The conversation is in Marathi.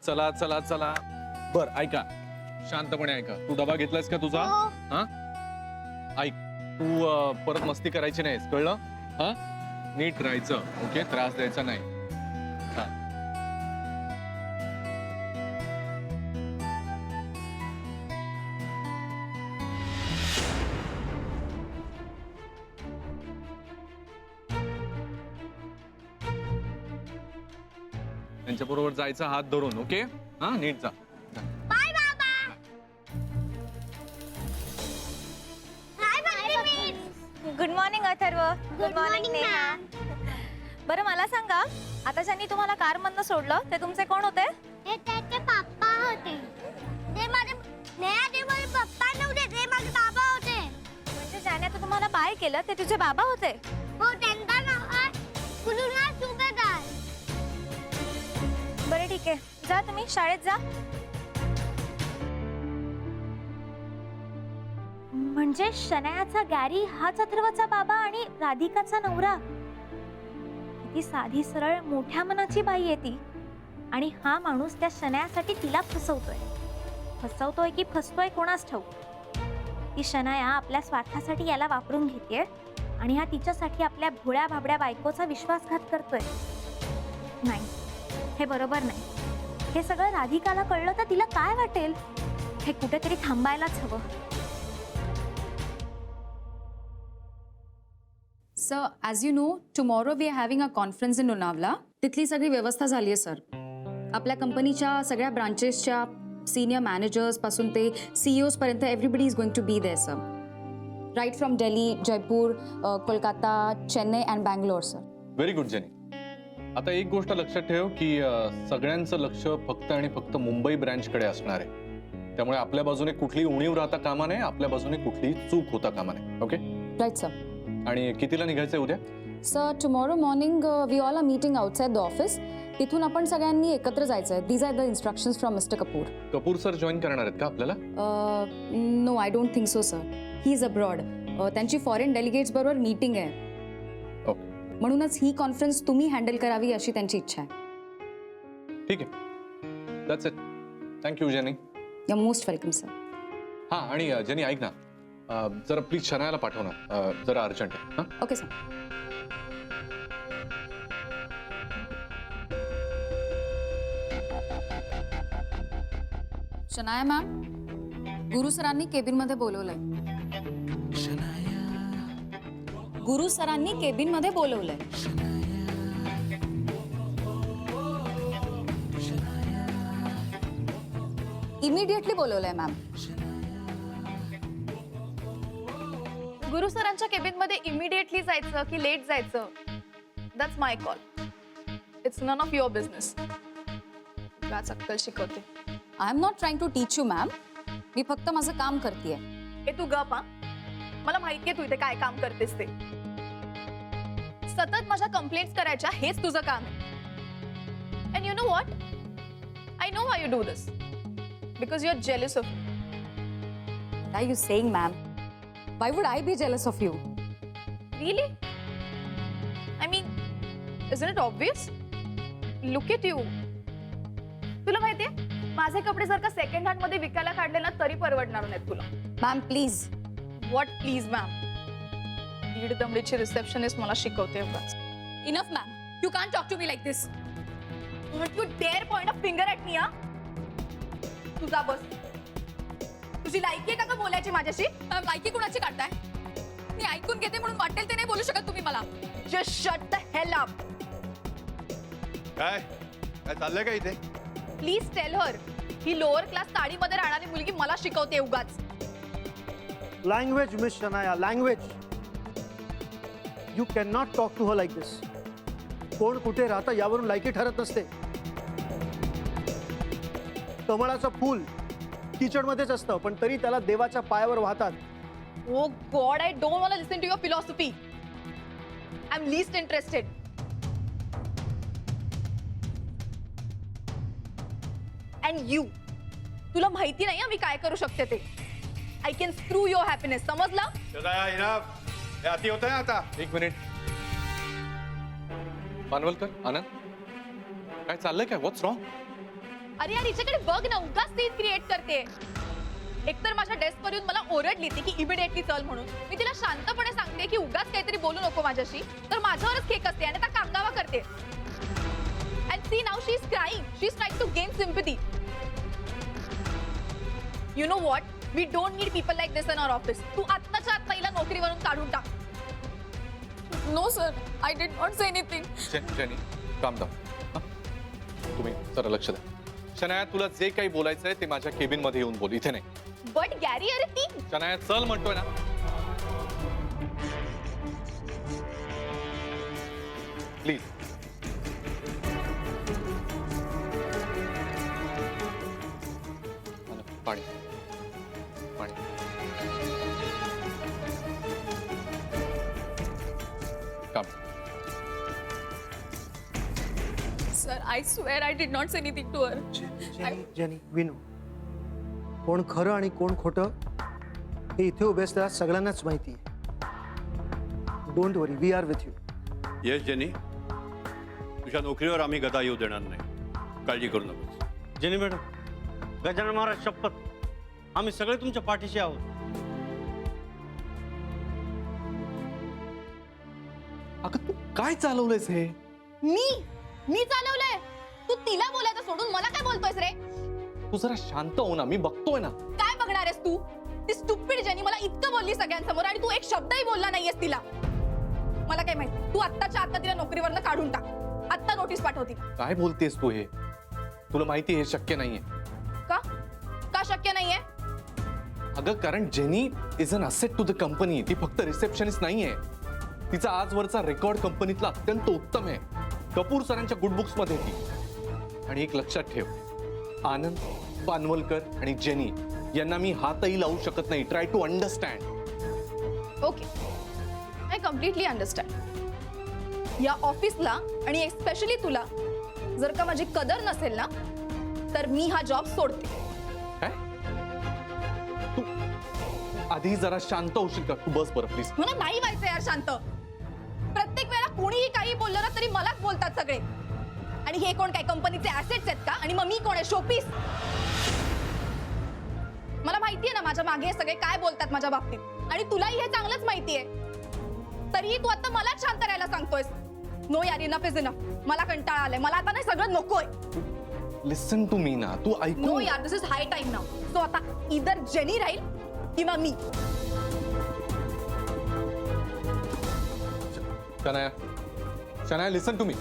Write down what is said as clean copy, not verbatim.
चला चला चला. बर ऐका, शांतपणे ऐका. तू डबा घेतलास का तुझा? हा ऐक, तू परत मस्ती करायची नाहीस, कळलं? हा नीट राहायचं, ओके? त्रास द्यायचा नाही. हा त्यांच्या बरोबर जायचं हात धरून, ओके? हा नीट जा. बाय बाबा. Hi Bunty. Good morning Atharva. Good morning Neha. बरं मला सांगा, आता ज्यांनी तुम्हाला कार मधनं सोडलं ते तुमचे कोण होते? हे त्याचे पप्पा होते. ते माझे नेहा, ते माझे पप्पा नव्हते, ते माझे बाबा होते. म्हणजे ज्याने आता तुम्हाला बाय केलं ते तुझे बाबा होते? हो, त्यांचं नाव आहे कुलुना सुभेदार. बरं ठीक आहे, जा तुम्ही शाळेत जा. म्हणजे शनायाचा गॅरी हाच अथर्वचा बाबा आणि राधिकाचा नवरा. किती साधी सरळ मोठ्या मनाची बाई आहे ती. आणि हा माणूस त्या शनायासाठी तिला फसवतोय की फसतोय कोणास ठाऊक. ती शनाया आपल्या स्वार्थासाठी याला वापरून घेतेय आणि हा तिच्यासाठी आपल्या भोळ्या भाबड्या बायकोचा विश्वासघात करतोय. नाही, हे बरोबर नाही. हे सगळं राधिकाला कळलं तर तिला काय वाटेल? हे कुठेतरी थांबायलाच हवं. Sir, as you know, tomorrow we are having a conference in Lonavala. तिथली सगळी व्यवस्था झाली आहे सर. आपल्या कंपनीच्या सगळ्या ब्रांचेसच्या सिनियर मॅनेजर्सपासून ते CEOs पर्यंत everybody is going to be there sir. Right from Delhi, Jaipur, Kolkata, Chennai and Bangalore sir. Very good Jenny. आता एक गोष्ट लक्षात ठेव की सगळ्यांचं लक्ष फक्त आणि फक्त मुंबई ब्रँचकडे असणार आहे. त्यामुळे आपल्या बाजूने कुठली उणीव राहता कामा नये, आपल्या बाजूने कुठली चूक होता कामा नये. ओके? Right sir. आणि कितीला निघायचंय उद्या? Sir, tomorrow morning we all are meeting outside the office. तिथून आपण सगळ्यांनी एकत्र जायचं आहे. These are the instructions from mister Kapoor. Kapoor sir join करणार आहेत का आपल्याला? No, I don't think so sir. He is abroad. त्यांची फॉरेन डेलिगेट्स बरोबर मीटिंग आहे. ओके, म्हणूनच ही कॉन्फरन्स तुम्ही हँडल करावी अशी त्यांची इच्छा आहे. ठीक आहे. That's it. Thank you Jenny. You are most welcome sir. हां, आणि जेनी ऐक ना, जरा प्लीज शनायाला पाठव ना, जरा अर्जंट आहे. हां, ओके सर. शनाया मॅम, गुरु सरांनी केबिनमध्ये बोलवलंय. गुरु सरांनी केबिनमध्ये बोलवलंय. Immediately बोलवलंय ma'am. गुरु सरांच्या केबिनमध्ये इमिडिएटली जायचं की लेट जायचं, that's my call. It's none of your business. काय अक्कल शिकवते. I am not trying to teach you ma'am. मी फक्त माझं काम करतेय. हे तू गप हा. मला माहितीये तू इथे काय काम करतेस ते. सतत माझ्या कंप्लेंट्स करायच्या, हेच तुझं काम आहे. And you know what, I know why you do this. Because you are jealous of me. What are you saying, ma'am? Why would I be jealous of you? Really? I mean, isn't it obvious? Look at you. तुला माहितीये, माझे कपडे जर का सेकंड हँड मध्ये विकायला काढले ना तरी परवडणार नाहीत तुला. Ma'am please. What please ma'am? दीड दमडीची रिसेप्शनिस्ट मला शिकवते उगाच. Enough ma'am. You can't talk to me like this. You dare point of finger at me. हा, तुझा बस. तुझी लायकी आहे का बोलायची माझ्याशी? लायकी कुणाची काढताय? मी ऐकून घेते म्हणून वाटेल ते नाही बोलू शकत तुम्ही मला. Just shut the hell up. काय काय चाललंय का इथे? Please tell her, he lower class साडीमध्ये राहणारी मुलगी मला शिकवते उगाच. Language, Miss Shanaya, language. You cannot talk to her like this. कोण कुठे राहतं यावरून लायकी ठरत नसते. कमळाचं फूल किचडमध्येच असतं, पण तरी त्याला देवाच्या पायावर वाहतात. Oh God, I don't want to listen to your philosophy. I'm least interested. And you, तुला माहिती नाही मी काय करू शकते ते. I can screw your happiness. समजला? हे अति होत आहे आता. एक मिनिट. मानवलकर, आनंद, काय चाललंय काय? व्हॉट्स रॉंग? अरे यार हिच्याकडे बघ ना, उगाच सीन क्रिएट करते. एकतर माझ्या डेस्कवर येऊन मला ओरडली ती की इमिडिएटली चल म्हणून. मी तिला शांतपणे सांगते की उगाच काहीतरी बोलू नको माझ्याशी, तर माझ्यावरच खेक असते आणि आता कांगावा करते. And see now she is crying. She is trying to gain sympathy. You know what, we don't need people like this in our office. तू आत्ताच्या आत्ता हिला नोकरीवरून काढून टाक. No sir, I did not say anything. Jenny काम दाव. तुम्ही जरा लक्ष द्या. शनाया, तुला जे काही बोलायचंय ते माझ्या केबिन मध्ये येऊन बोल, इथे नाही. बट गॅरी, अरे ती शनाया चल म्हणतोय ना. प्लीज. पाणी पाणी. काम. Sir, I swear I did not say anything to her. Jenny, we know कोण खरं आणि कोण खोटं हे इथे उभे असलेल्या सगळ्यांनाच माहिती आहे. Don't worry, we are with you. Yes Jenny, तुझ्या नोकरीवर आम्ही गदा येऊ देणार नाही, काळजी करू नको. जेनी मॅडम, गजानन महाराज शपथ, आम्ही सगळे तुमच्या पाठीशी आहोत. अगं तू काय चालवलंयस हे? मी चालवलंय. तू तिला बोलायचं सोडून मला काय बोलतोयस रे? तू जरा शांत हो ना, मी बघतोय ना. काय बघणार आहेस तू? ती स्टुपिड जेनी मला इतकं बोलली सगळ्यांसमोर आणि तू एक शब्दही बोलला नाहीयेस तिला. मला काय माहित, तू आत्ताच्या आत्ता तिला नोकरीवरनं काढून टाक. आत्ता नोटीस पाठवती. काय बोलतेस तू हे? तुला माहिती हे शक्य नाहीये. का का शक्य नाहीये? अगं कारण Jenny is an asset to the company. ती फक्त रिसेप्शनिस्ट नाहीये. तिचा आजवरचा रेकॉर्ड कंपनीतला अत्यंत उत्तम आहे. कपूर सरांच्या गुड बुक्स मध्ये ती. आणि एक लक्षात ठेव, आनंद, पानवलकर आणि जेनी यांना मी हातही लावू शकत नाही. Try to understand. Okay, I completely understand. या ऑफिसला आणि एस्पेशली तुला जर का माझी कदर नसेल ना, तर मी हा जॉब सोडते. काय? तू आधी जरा शांत होशील का? तू बस बरं प्लीज. मला नाही व्हायचं यार शांत. प्रत्येक वेळा कोणीही काही बोललं ना तरी मलाच बोलतात सगळे. आणि हे कोण काय कंपनीचे ऍसेट्स आहेत का? आणि मग मी कोण आहे, शोपीस? मला माहितीये ना माझ्या मागे हे सगळे काय बोलतात माझ्या बाबतीत, आणि तुलाही हे चांगलंच माहितीये. तरीही तू आता मलाच शांत राहायला सांगतोयस. नो यार, इनफ इज इनफ. मला कंटाळा आलाय. मला आता नाही सगळं नकोय. लिसन टू मी ना. तू ऐकू. नो यार, this is high time now. So आता इधर जेनी राहील किंवा मी. Shanaya, Shanaya listen to me.